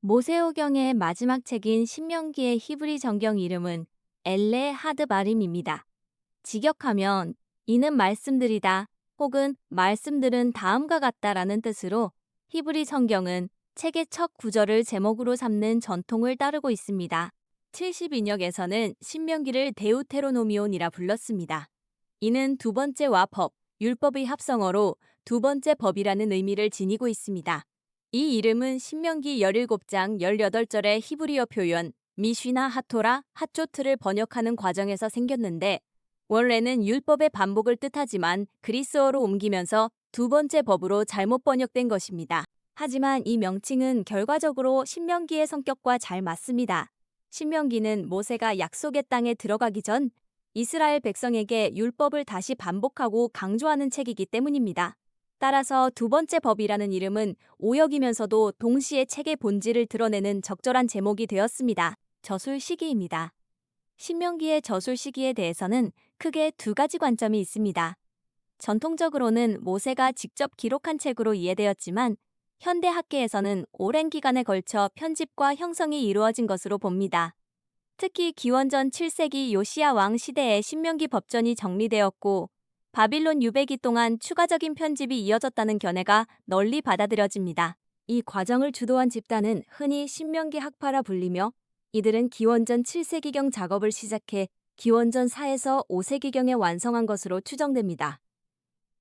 모세오경의 마지막 책인 신명기의 히브리 정경 이름은 엘레 하드바림입니다. 직역하면 이는 말씀들이다 혹은 말씀들은 다음과 같다라는 뜻으로 히브리 성경은 책의 첫 구절을 제목으로 삼는 전통을 따르고 있습니다. 72역에서는 신명기를 데우테로노미온이라 불렀습니다. 이는 두 번째 와법, 율법의 합성어로 두 번째 법이라는 의미를 지니고 있습니다. 이 이름은 신명기 17장 18절의 히브리어 표현 미쉬나 하토라, 핫조트를 번역하는 과정에서 생겼는데 원래는 율법의 반복을 뜻하지만 그리스어로 옮기면서 두 번째 법으로 잘못 번역된 것입니다. 하지만 이 명칭은 결과적으로 신명기의 성격과 잘 맞습니다. 신명기는 모세가 약속의 땅에 들어가기 전 이스라엘 백성에게 율법을 다시 반복하고 강조하는 책이기 때문입니다. 따라서 두 번째 법이라는 이름은 오역이면서도 동시에 책의 본질을 드러내는 적절한 제목이 되었습니다. 저술 시기입니다. 신명기의 저술 시기에 대해서는 크게 두 가지 관점이 있습니다. 전통적으로는 모세가 직접 기록한 책으로 이해되었지만 현대 학계에서는 오랜 기간에 걸쳐 편집과 형성이 이루어진 것으로 봅니다. 특히 기원전 7세기 요시야 왕 시대에 신명기 법전이 정리되었고 바빌론 유배기 동안 추가적인 편집이 이어졌다는 견해가 널리 받아들여집니다. 이 과정을 주도한 집단은 흔히 신명기 학파라 불리며 이들은 기원전 7세기경 작업을 시작해 기원전 4에서 5세기경에 완성한 것으로 추정됩니다.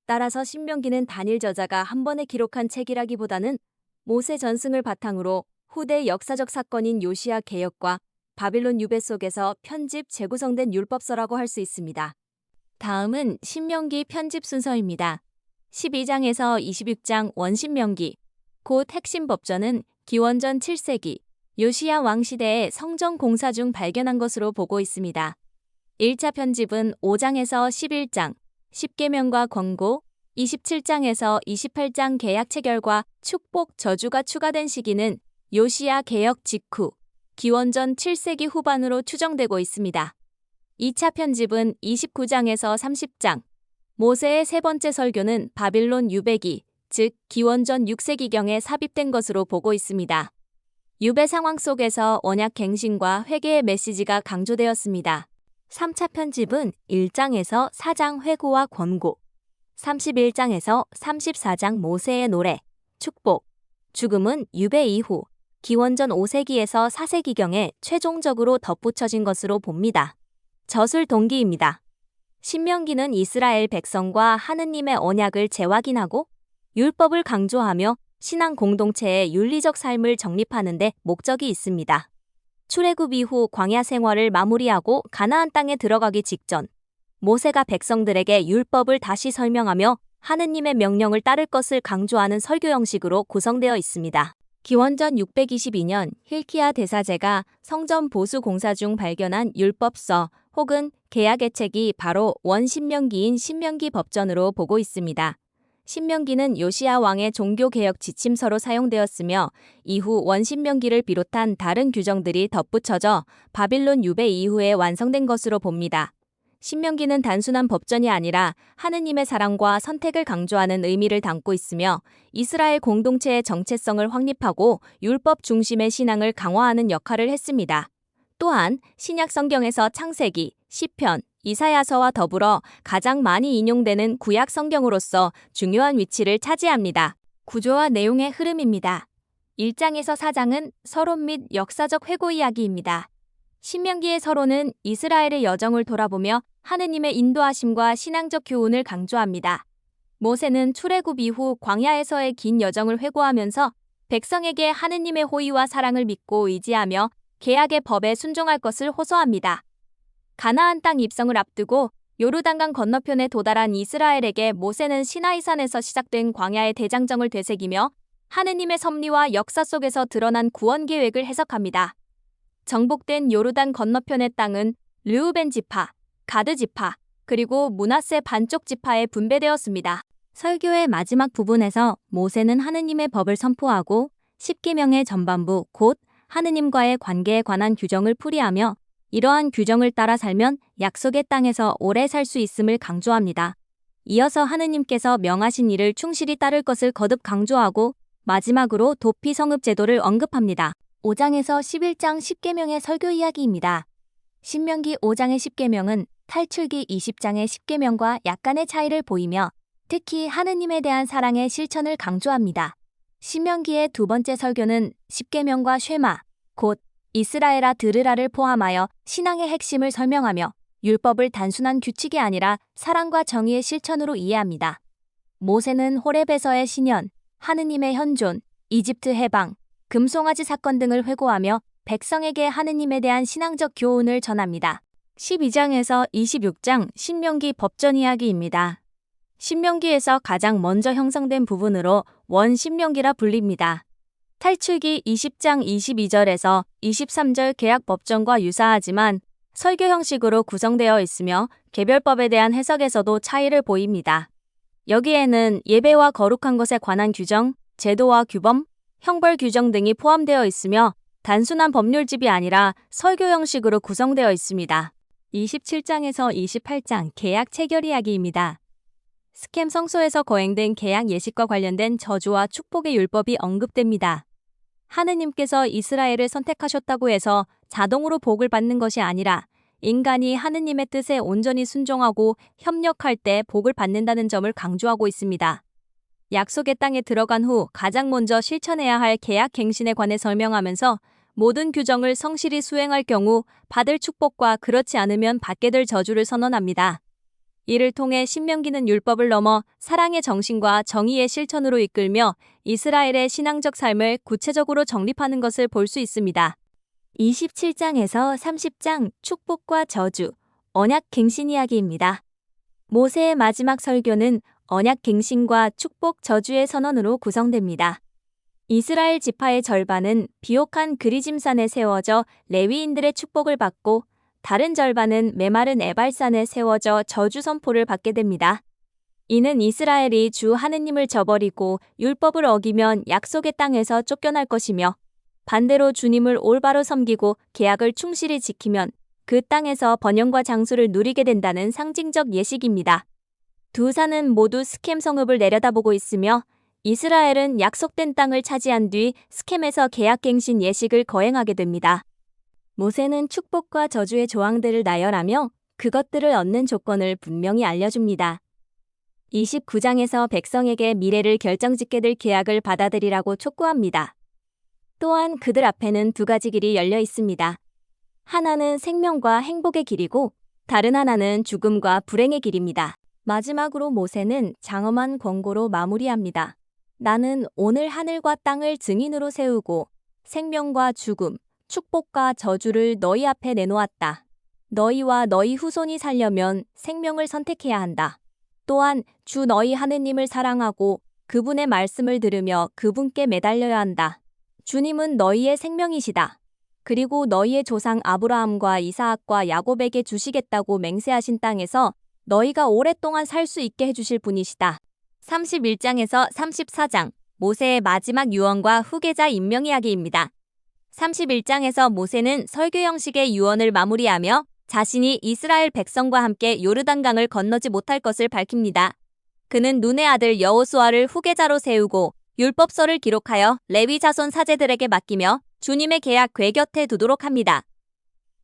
따라서 신명기는 단일 저자가 한 번에 기록한 책이라기보다는 모세 전승을 바탕으로 후대 역사적 사건인 요시야 개혁과 바빌론 유배 속에서 편집, 재구성된 율법서라고 할 수 있습니다. 다음은 신명기 편집 순서입니다. 12장에서 26장 원신명기, 곧 핵심 법전은 기원전 7세기, 요시야 왕 시대의 성전 공사 중 발견한 것으로 보고 있습니다. 1차 편집은 5장에서 11장, 십계명과 권고, 27장에서 28장 계약 체결과 축복 저주가 추가된 시기는 요시야 개혁 직후, 기원전 7세기 후반으로 추정되고 있습니다. 2차 편집은 29장에서 30장, 모세의 세 번째 설교는 바빌론 유배기, 즉 기원전 6세기경에 삽입된 것으로 보고 있습니다. 유배 상황 속에서 언약 갱신과 회개의 메시지가 강조되었습니다. 3차 편집은 1장에서 4장 회고와 권고, 31장에서 34장 모세의 노래, 축복, 죽음은 유배 이후 기원전 5세기에서 4세기경에 최종적으로 덧붙여진 것으로 봅니다. 저술 동기입니다. 신명기는 이스라엘 백성과 하느님의 언약을 재확인하고 율법을 강조하며 신앙 공동체의 윤리적 삶을 정립하는 데 목적이 있습니다. 출애굽 이후 광야 생활을 마무리하고 가나안 땅에 들어가기 직전 모세가 백성들에게 율법을 다시 설명하며 하느님의 명령을 따를 것을 강조하는 설교 형식으로 구성되어 있습니다. 기원전 622년 힐키야 대사제가 성전 보수 공사 중 발견한 율법서 혹은 계약의 책이 바로 원신명기인 신명기 법전으로 보고 있습니다. 신명기는 요시야 왕의 종교개혁 지침서로 사용되었으며 이후 원신명기를 비롯한 다른 규정들이 덧붙여져 바빌론 유배 이후에 완성된 것으로 봅니다. 신명기는 단순한 법전이 아니라 하느님의 사랑과 선택을 강조하는 의미를 담고 있으며 이스라엘 공동체의 정체성을 확립하고 율법 중심의 신앙을 강화하는 역할을 했습니다. 또한 신약 성경에서 창세기, 시편, 이사야서와 더불어 가장 많이 인용되는 구약 성경으로서 중요한 위치를 차지합니다. 구조와 내용의 흐름입니다. 1장에서 4장은 서론 및 역사적 회고 이야기입니다. 신명기의 서론은 이스라엘의 여정을 돌아보며 하느님의 인도하심과 신앙적 교훈을 강조합니다. 모세는 출애굽 이후 광야에서의 긴 여정을 회고하면서 백성에게 하느님의 호의와 사랑을 믿고 의지하며 계약의 법에 순종할 것을 호소합니다. 가나안 땅 입성을 앞두고 요르단강 건너편에 도달한 이스라엘에게 모세는 시나이산에서 시작된 광야의 대장정을 되새기며 하느님의 섭리와 역사 속에서 드러난 구원 계획을 해석합니다. 정복된 요르단 건너편의 땅은 르우벤 지파, 가드 지파, 그리고 므낫세 반쪽 지파에 분배되었습니다. 설교의 마지막 부분에서 모세는 하느님의 법을 선포하고 십계명의 전반부 곧 하느님과의 관계에 관한 규정을 풀이하며 이러한 규정을 따라 살면 약속의 땅에서 오래 살 수 있음을 강조합니다. 이어서 하느님께서 명하신 일을 충실히 따를 것을 거듭 강조하고 마지막으로 도피 성읍 제도를 언급합니다. 5장에서 11장 10계명의 설교 이야기입니다. 신명기 5장의 10계명은 탈출기 20장의 10계명과 약간의 차이를 보이며 특히 하느님에 대한 사랑의 실천을 강조합니다. 신명기의 두 번째 설교는 10계명과 쉐마, 곧 이스라엘아 들으라를 포함하여 신앙의 핵심을 설명하며 율법을 단순한 규칙이 아니라 사랑과 정의의 실천으로 이해합니다. 모세는 호렙에서의 신현, 하느님의 현존, 이집트 해방, 금송아지 사건 등을 회고하며 백성에게 하느님에 대한 신앙적 교훈을 전합니다. 12장에서 26장 신명기 법전 이야기입니다. 신명기에서 가장 먼저 형성된 부분으로 원신명기라 불립니다. 탈출기 20장 22절에서 23절 계약 법전과 유사하지만 설교 형식으로 구성되어 있으며 개별법에 대한 해석에서도 차이를 보입니다. 여기에는 예배와 거룩한 것에 관한 규정, 제도와 규범, 형벌 규정 등이 포함되어 있으며 단순한 법률집이 아니라 설교 형식으로 구성되어 있습니다. 27장에서 28장 계약 체결 이야기입니다. 스켐 성소에서 거행된 계약 예식과 관련된 저주와 축복의 율법이 언급됩니다. 하느님께서 이스라엘을 선택하셨다고 해서 자동으로 복을 받는 것이 아니라 인간이 하느님의 뜻에 온전히 순종하고 협력할 때 복을 받는다는 점을 강조하고 있습니다. 약속의 땅에 들어간 후 가장 먼저 실천해야 할 계약 갱신에 관해 설명하면서 모든 규정을 성실히 수행할 경우 받을 축복과 그렇지 않으면 받게 될 저주를 선언합니다. 이를 통해 신명기는 율법을 넘어 사랑의 정신과 정의의 실천으로 이끌며 이스라엘의 신앙적 삶을 구체적으로 정립하는 것을 볼 수 있습니다. 27장에서 30장 축복과 저주, 언약 갱신 이야기입니다. 모세의 마지막 설교는 언약 갱신과 축복 저주의 선언으로 구성됩니다. 이스라엘 지파의 절반은 비옥한 그리짐산에 세워져 레위인들의 축복을 받고 다른 절반은 메마른 에발산에 세워져 저주 선포를 받게 됩니다. 이는 이스라엘이 주 하느님을 저버리고 율법을 어기면 약속의 땅에서 쫓겨날 것이며 반대로 주님을 올바로 섬기고 계약을 충실히 지키면 그 땅에서 번영과 장수를 누리게 된다는 상징적 예식입니다. 두 산은 모두 스켐 성읍을 내려다보고 있으며 이스라엘은 약속된 땅을 차지한 뒤 스켐에서 계약갱신 예식을 거행하게 됩니다. 모세는 축복과 저주의 조항들을 나열하며 그것들을 얻는 조건을 분명히 알려줍니다. 29장에서 백성에게 미래를 결정짓게 될 계약을 받아들이라고 촉구합니다. 또한 그들 앞에는 두 가지 길이 열려 있습니다. 하나는 생명과 행복의 길이고 다른 하나는 죽음과 불행의 길입니다. 마지막으로 모세는 장엄한 권고로 마무리합니다. 나는 오늘 하늘과 땅을 증인으로 세우고 생명과 죽음, 축복과 저주를 너희 앞에 내놓았다. 너희와 너희 후손이 살려면 생명을 선택해야 한다. 또한 주 너희 하느님을 사랑하고 그분의 말씀을 들으며 그분께 매달려야 한다. 주님은 너희의 생명이시다. 그리고 너희의 조상 아브라함과 이사학과 야곱에게 주시겠다고 맹세하신 땅에서 너희가 오랫동안 살 수 있게 해주실 분이시다. 31장에서 34장 모세의 마지막 유언과 후계자 임명 이야기입니다. 31장에서 모세는 설교 형식의 유언을 마무리하며 자신이 이스라엘 백성과 함께 요르단강을 건너지 못할 것을 밝힙니다. 그는 눈의 아들 여호수아를 후계자로 세우고 율법서를 기록하여 레위 자손 사제들에게 맡기며 주님의 계약 궤 곁에 두도록 합니다.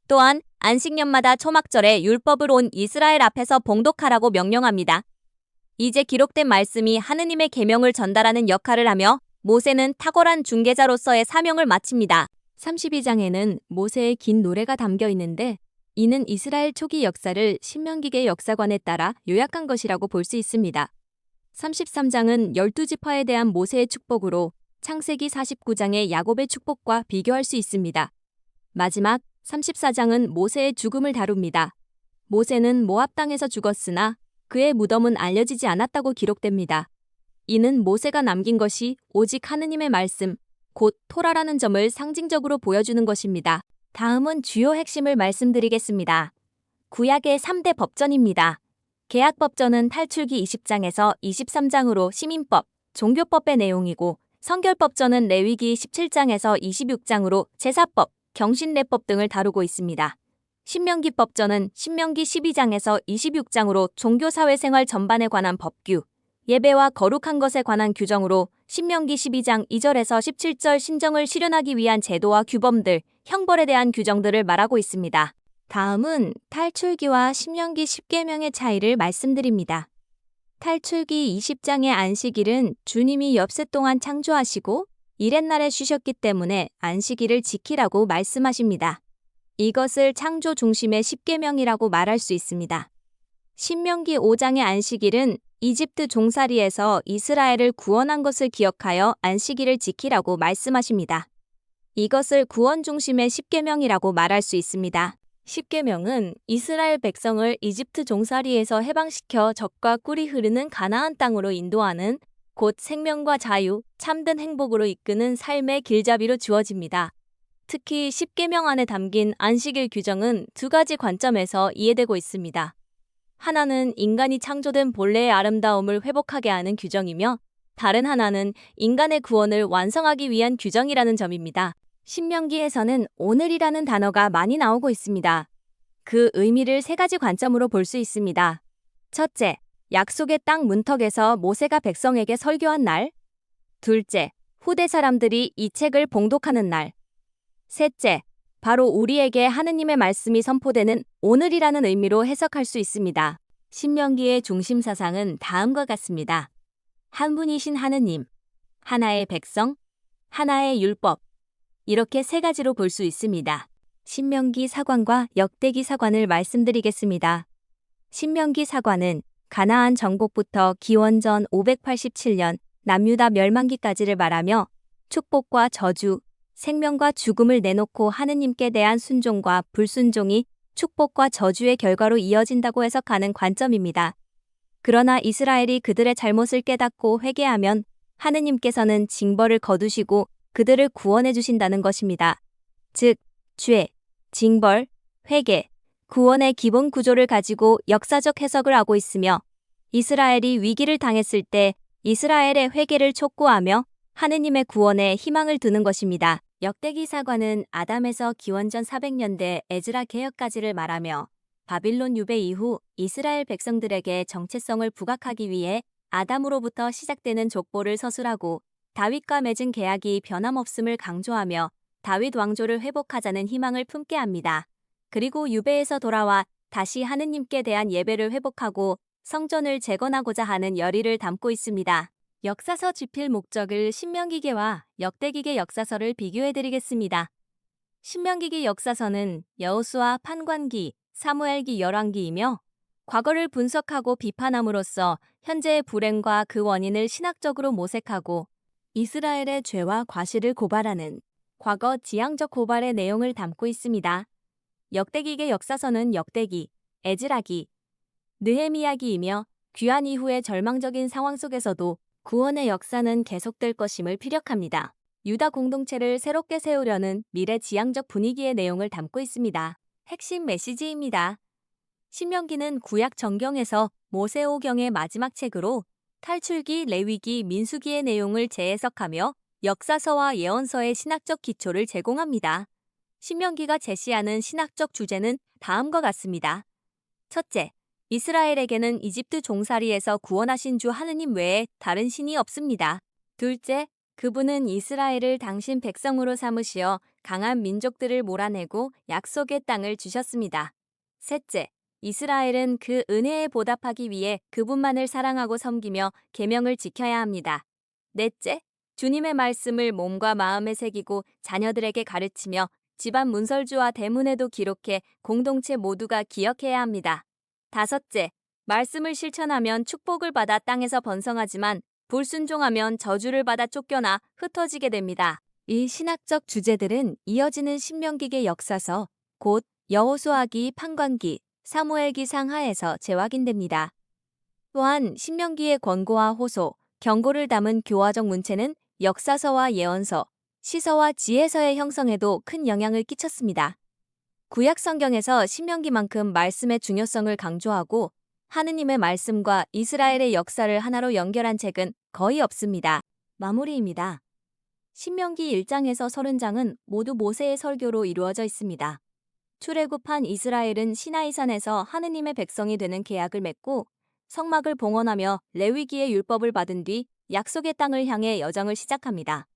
또한 안식년마다 초막절에 율법을 온 이스라엘 앞에서 봉독하라고 명령합니다. 이제 기록된 말씀이 하느님의 계명을 전달하는 역할을 하며 모세는 탁월한 중개자로서의 사명을 마칩니다. 32장에는 모세의 긴 노래가 담겨 있는데 이는 이스라엘 초기 역사를 신명기계 역사관에 따라 요약한 것이라고 볼 수 있습니다. 33장은 12지파에 대한 모세의 축복으로 창세기 49장의 야곱의 축복과 비교할 수 있습니다. 마지막 34장은 모세의 죽음을 다룹니다. 모세는 모압 땅에서 죽었으나 그의 무덤은 알려지지 않았다고 기록됩니다. 이는 모세가 남긴 것이 오직 하느님의 말씀, 곧 토라라는 점을 상징적으로 보여주는 것입니다. 다음은 주요 핵심을 말씀드리겠습니다. 구약의 3대 법전입니다. 계약법전은 탈출기 20장에서 23장으로 시민법, 종교법의 내용이고 성결법전은 레위기 17장에서 26장으로 제사법, 경신례법 등을 다루고 있습니다. 신명기법전은 신명기 12장에서 26장으로 종교사회생활 전반에 관한 법규, 예배와 거룩한 것에 관한 규정으로 신명기 12장 2절에서 17절 신정을 실현하기 위한 제도와 규범들, 형벌에 대한 규정들을 말하고 있습니다. 다음은 탈출기와 신명기 10계명의 차이를 말씀드립니다. 탈출기 20장의 안식일은 주님이 엽새 동안 창조하시고 이렛날에 쉬셨기 때문에 안식일을 지키라고 말씀하십니다. 이것을 창조 중심의 10계명이라고 말할 수 있습니다. 신명기 5장의 안식일은 이집트 종살이에서 이스라엘을 구원한 것을 기억하여 안식일을 지키라고 말씀하십니다. 이것을 구원 중심의 10계명이라고 말할 수 있습니다. 10계명은 이스라엘 백성을 이집트 종살이에서 해방시켜 젖과 꿀이 흐르는 가나안 땅으로 인도하는 곧 생명과 자유, 참된 행복으로 이끄는 삶의 길잡이로 주어집니다. 특히 10계명 안에 담긴 안식일 규정은 두 가지 관점에서 이해되고 있습니다. 하나는 인간이 창조된 본래의 아름다움을 회복하게 하는 규정이며 다른 하나는 인간의 구원을 완성하기 위한 규정이라는 점입니다. 신명기에서는 오늘이라는 단어가 많이 나오고 있습니다. 그 의미를 세 가지 관점으로 볼 수 있습니다. 첫째, 약속의 땅 문턱에서 모세가 백성에게 설교한 날. 둘째, 후대 사람들이 이 책을 봉독하는 날. 셋째, 바로 우리에게 하느님의 말씀이 선포되는 오늘이라는 의미로 해석할 수 있습니다. 신명기의 중심 사상은 다음과 같습니다. 한 분이신 하느님, 하나의 백성, 하나의 율법. 이렇게 세 가지로 볼 수 있습니다. 신명기 사관과 역대기 사관을 말씀드리겠습니다. 신명기 사관은 가나안 정복부터 기원전 587년 남유다 멸망기까지를 말하며 축복과 저주, 생명과 죽음을 내놓고 하느님께 대한 순종과 불순종이 축복과 저주의 결과로 이어진다고 해석하는 관점입니다. 그러나 이스라엘이 그들의 잘못을 깨닫고 회개하면 하느님께서는 징벌을 거두시고 그들을 구원해 주신다는 것입니다. 즉, 죄, 징벌, 회개, 구원의 기본 구조를 가지고 역사적 해석을 하고 있으며 이스라엘이 위기를 당했을 때 이스라엘의 회개를 촉구하며 하느님의 구원에 희망을 두는 것입니다. 역대기 사관은 아담에서 기원전 400년대 에즈라 개혁까지를 말하며 바빌론 유배 이후 이스라엘 백성들에게 정체성을 부각하기 위해 아담으로부터 시작되는 족보를 서술하고 다윗과 맺은 계약이 변함없음을 강조하며 다윗 왕조를 회복하자는 희망을 품게 합니다. 그리고 유배에서 돌아와 다시 하느님께 대한 예배를 회복하고 성전을 재건하고자 하는 열의를 담고 있습니다. 역사서 집필 목적을 신명기계와 역대기계 역사서를 비교해드리겠습니다. 신명기계 역사서는 여호수아 판관기, 사무엘기 열왕기이며 과거를 분석하고 비판함으로써 현재의 불행과 그 원인을 신학적으로 모색하고 이스라엘의 죄와 과실을 고발하는 과거 지향적 고발의 내용을 담고 있습니다. 역대기계 역사서는 역대기, 에즈라기, 느헤미야기이며 귀환 이후의 절망적인 상황 속에서도 구원의 역사는 계속될 것임을 피력합니다. 유다 공동체를 새롭게 세우려는 미래 지향적 분위기의 내용을 담고 있습니다. 핵심 메시지입니다. 신명기는 구약 정경에서 모세오경의 마지막 책으로 탈출기, 레위기, 민수기의 내용을 재해석하며 역사서와 예언서의 신학적 기초를 제공합니다. 신명기가 제시하는 신학적 주제는 다음과 같습니다. 첫째, 이스라엘에게는 이집트 종살이에서 구원하신 주 하느님 외에 다른 신이 없습니다. 둘째, 그분은 이스라엘을 당신 백성으로 삼으시어 강한 민족들을 몰아내고 약속의 땅을 주셨습니다. 셋째, 이스라엘은 그 은혜에 보답하기 위해 그분만을 사랑하고 섬기며 계명을 지켜야 합니다. 넷째, 주님의 말씀을 몸과 마음에 새기고 자녀들에게 가르치며 집안 문설주와 대문에도 기록해 공동체 모두가 기억해야 합니다. 다섯째, 말씀을 실천하면 축복을 받아 땅에서 번성하지만 불순종하면 저주를 받아 쫓겨나 흩어지게 됩니다. 이 신학적 주제들은 이어지는 신명기계 역사서, 곧 여호수아기, 판관기, 사무엘기 상하에서 재확인됩니다. 또한 신명기의 권고와 호소, 경고를 담은 교화적 문체는 역사서와 예언서, 시서와 지혜서의 형성에도 큰 영향을 끼쳤습니다. 구약 성경에서 신명기만큼 말씀의 중요성을 강조하고 하느님의 말씀과 이스라엘의 역사를 하나로 연결한 책은 거의 없습니다. 마무리입니다. 신명기 1장에서 30장은 모두 모세의 설교로 이루어져 있습니다. 출애굽한 이스라엘은 시나이산에서 하느님의 백성이 되는 계약을 맺고 성막을 봉헌하며 레위기의 율법을 받은 뒤 약속의 땅을 향해 여정을 시작합니다.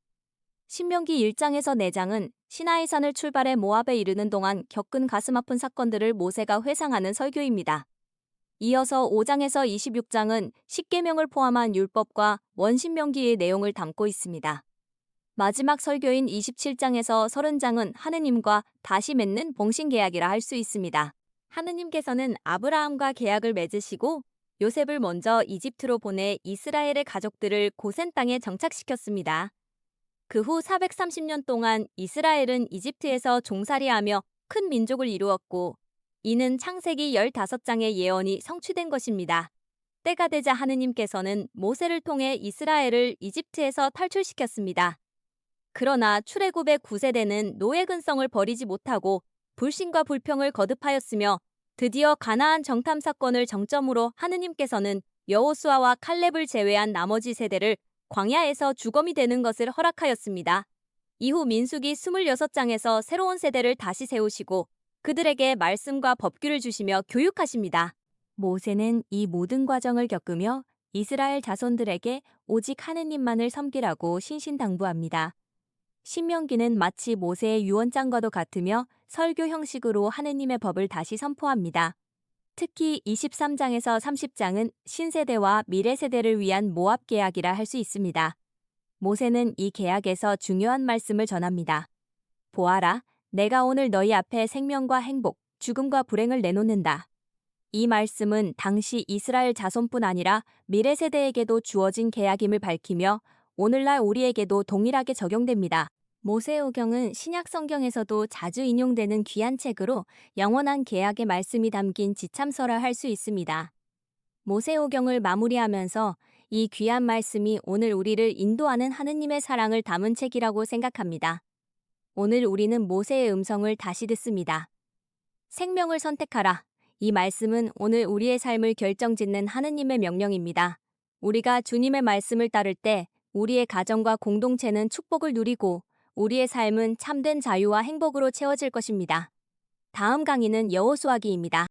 신명기 1장에서 4장은 시나이산을 출발해 모압에 이르는 동안 겪은 가슴 아픈 사건들을 모세가 회상하는 설교입니다. 이어서 5장에서 26장은 십계명을 포함한 율법과 원신명기의 내용을 담고 있습니다. 마지막 설교인 27장에서 30장은 하느님과 다시 맺는 봉신계약이라 할 수 있습니다. 하느님께서는 아브라함과 계약을 맺으시고 요셉을 먼저 이집트로 보내 이스라엘의 가족들을 고센 땅에 정착시켰습니다. 그 후 430년 동안 이스라엘은 이집트에서 종살이하며 큰 민족을 이루었고, 이는 창세기 15장의 예언이 성취된 것입니다. 때가 되자 하느님께서는 모세를 통해 이스라엘을 이집트에서 탈출시켰습니다. 그러나 출애굽의 9세대는 노예 근성을 버리지 못하고 불신과 불평을 거듭하였으며, 드디어 가나안 정탐 사건을 정점으로 하느님께서는 여호수아와 칼렙을 제외한 나머지 세대를 광야에서 주검이 되는 것을 허락하였습니다. 이후 민수기 26장에서 새로운 세대를 다시 세우시고 그들에게 말씀과 법규를 주시며 교육하십니다. 모세는 이 모든 과정을 겪으며 이스라엘 자손들에게 오직 하느님만을 섬기라고 신신당부합니다. 신명기는 마치 모세의 유언장과도 같으며 설교 형식으로 하느님의 법을 다시 선포합니다. 특히 23장에서 30장은 신세대와 미래세대를 위한 모압 계약이라 할 수 있습니다. 모세는 이 계약에서 중요한 말씀을 전합니다. 보아라, 내가 오늘 너희 앞에 생명과 행복, 죽음과 불행을 내놓는다. 이 말씀은 당시 이스라엘 자손뿐 아니라 미래세대에게도 주어진 계약임을 밝히며 오늘날 우리에게도 동일하게 적용됩니다. 모세오경은 신약 성경에서도 자주 인용되는 귀한 책으로 영원한 계약의 말씀이 담긴 지참서라 할 수 있습니다. 모세오경을 마무리하면서 이 귀한 말씀이 오늘 우리를 인도하는 하느님의 사랑을 담은 책이라고 생각합니다. 오늘 우리는 모세의 음성을 다시 듣습니다. 생명을 선택하라. 이 말씀은 오늘 우리의 삶을 결정짓는 하느님의 명령입니다. 우리가 주님의 말씀을 따를 때 우리의 가정과 공동체는 축복을 누리고 우리의 삶은 참된 자유와 행복으로 채워질 것입니다. 다음 강의는 여호수아기입니다.